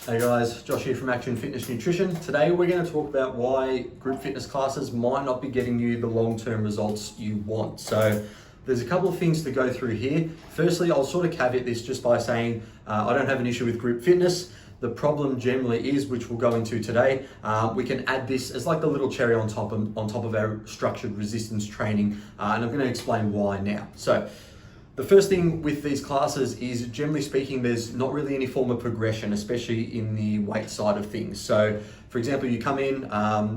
Hey guys, Josh here from Action Fitness Nutrition. Today we're going to talk about why group fitness classes might not be getting you the long-term results you want. So there's a couple of things to go through here. Firstly, I'll sort of caveat this just by saying I don't have an issue with group fitness. The problem generally is, which we'll go into today, we can add this as like the little cherry on top of our structured resistance training, and I'm going to explain why now. So the first thing with these classes is, generally speaking, there's not really any form of progression, especially in the weight side of things. So for example, you come in,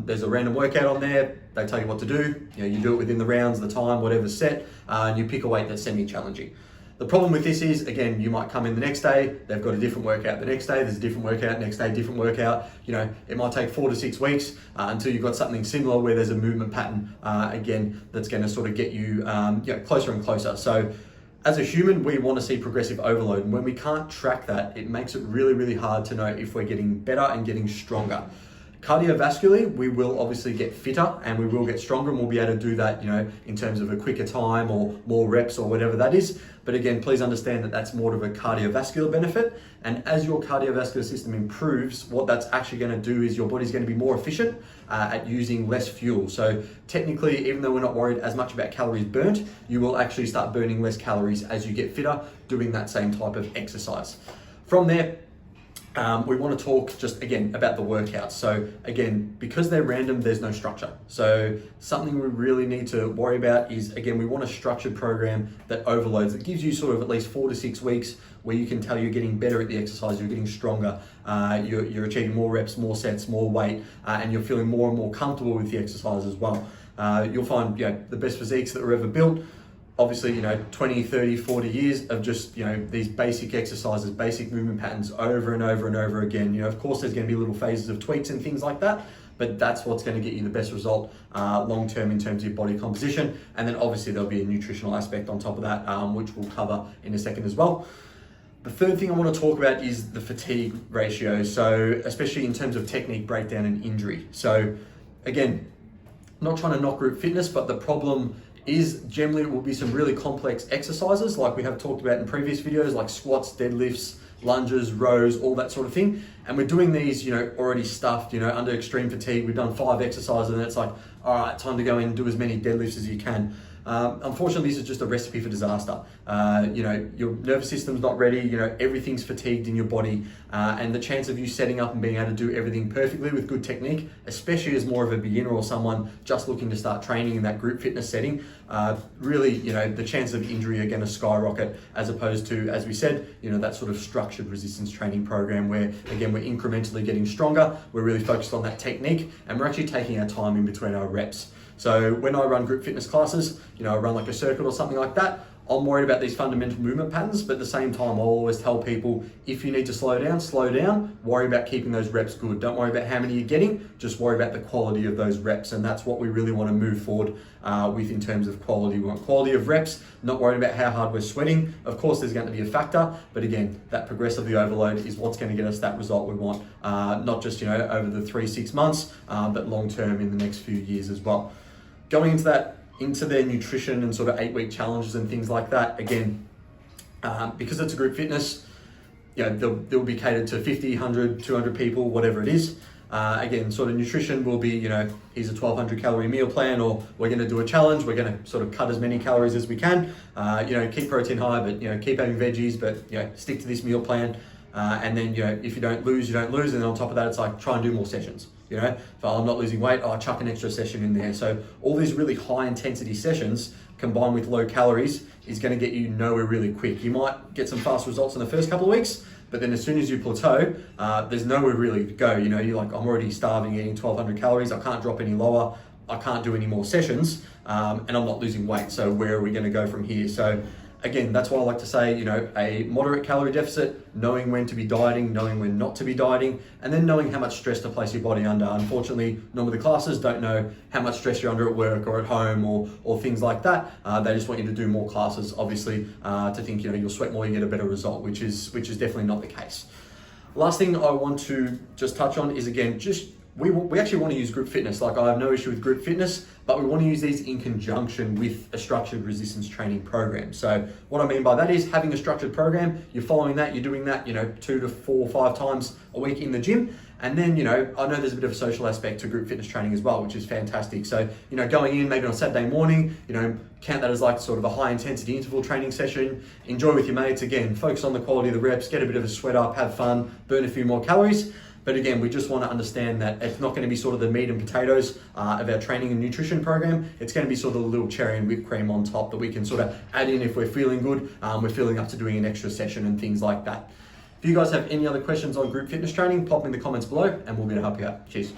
there's a random workout on there, they tell you what to do, you do it within the rounds, the time, whatever's set, and you pick a weight that's semi-challenging. The problem with this is, again, you might come in the next day, they've got a different workout the next day, there's a different workout, next day, different workout. It might take 4 to 6 weeks until you've got something similar where there's a movement pattern, again, that's gonna sort of get you closer and closer. So as a human, we want to see progressive overload. And when we can't track that, it makes it really, really hard to know if we're getting better and getting stronger. Cardiovascularly, we will obviously get fitter and we will get stronger, and we'll be able to do that, in terms of a quicker time or more reps or whatever that is. But again, please understand that that's more of a cardiovascular benefit. And as your cardiovascular system improves, what that's actually going to do is your body's going to be more efficient at using less fuel. So technically, even though we're not worried as much about calories burnt, you will actually start burning less calories as you get fitter doing that same type of exercise. From there, we want to talk just again about the workouts. So again, because they're random, there's no structure. So something we really need to worry about is, again, we want a structured program that overloads. It gives you sort of at least 4 to 6 weeks where you can tell you're getting better at the exercise, you're getting stronger, you're achieving more reps, more sets, more weight, and you're feeling more and more comfortable with the exercise as well. You'll find the best physiques that were ever built, obviously, 20, 30, 40 years of just, these basic exercises, basic movement patterns over and over and over again. Of course, there's going to be little phases of tweaks and things like that, but that's what's going to get you the best result long-term in terms of your body composition. And then obviously there'll be a nutritional aspect on top of that, which we'll cover in a second as well. The third thing I want to talk about is the fatigue ratio. So especially in terms of technique breakdown and injury. So again, not trying to knock group fitness, but the problem is generally it will be some really complex exercises like we have talked about in previous videos, like squats, deadlifts, lunges, rows, all that sort of thing. And we're doing these, already stuffed, under extreme fatigue. We've done 5 exercises and it's like, all right, time to go in and do as many deadlifts as you can. Unfortunately, this is just a recipe for disaster. Your nervous system's not ready, everything's fatigued in your body, and the chance of you setting up and being able to do everything perfectly with good technique, especially as more of a beginner or someone just looking to start training in that group fitness setting, really, the chances of injury are going to skyrocket, as opposed to, as we said, that sort of structured resistance training program where, again, we're incrementally getting stronger, we're really focused on that technique, and we're actually taking our time in between our reps. So when I run group fitness classes, I run like a circuit or something like that, I'm worried about these fundamental movement patterns, but at the same time, I'll always tell people, if you need to slow down, worry about keeping those reps good. Don't worry about how many you're getting, just worry about the quality of those reps. And that's what we really want to move forward with in terms of quality. We want quality of reps, not worried about how hard we're sweating. Of course, there's going to be a factor, but again, that progressively overload is what's going to get us that result we want, not just, over the 3-6 months, but long-term in the next few years as well. Going into their nutrition and sort of 8-week challenges and things like that, again, because it's a group fitness, they'll be catered to 50, 100, 200 people, whatever it is. Again, sort of nutrition will be, here's a 1,200 calorie meal plan, or we're going to do a challenge. We're going to sort of cut as many calories as we can. Keep protein high, but keep having veggies, but stick to this meal plan. And then if you don't lose, you don't lose. And then on top of that, it's like try and do more sessions. If I'm not losing weight, I'll chuck an extra session in there. So all these really high intensity sessions combined with low calories is going to get you nowhere really quick. You might get some fast results in the first couple of weeks, but then as soon as you plateau, there's nowhere really to go. You're like, I'm already starving, eating 1,200 calories. I can't drop any lower. I can't do any more sessions, and I'm not losing weight. So where are we going to go from here? So again, that's why I like to say, a moderate calorie deficit, knowing when to be dieting, knowing when not to be dieting, and then knowing how much stress to place your body under. Unfortunately, normally the classes don't know how much stress you're under at work or at home or things like that. They just want you to do more classes, obviously, to think, you'll sweat more, you get a better result, which is definitely not the case. Last thing I want to just touch on is, again, just we actually want to use group fitness. Like, I have no issue with group fitness, but we want to use these in conjunction with a structured resistance training program. So what I mean by that is having a structured program, you're following that, you're doing that, 2 to 4 or 5 times a week in the gym. And then, I know there's a bit of a social aspect to group fitness training as well, which is fantastic. So, going in maybe on Saturday morning, count that as like sort of a high intensity interval training session, enjoy with your mates. Again, focus on the quality of the reps, get a bit of a sweat up, have fun, burn a few more calories. But again, we just want to understand that it's not going to be sort of the meat and potatoes of our training and nutrition program. It's going to be sort of a little cherry and whipped cream on top that we can sort of add in if we're feeling good, we're feeling up to doing an extra session and things like that. If you guys have any other questions on group fitness training, pop them in the comments below and we'll be able to help you out. Cheers.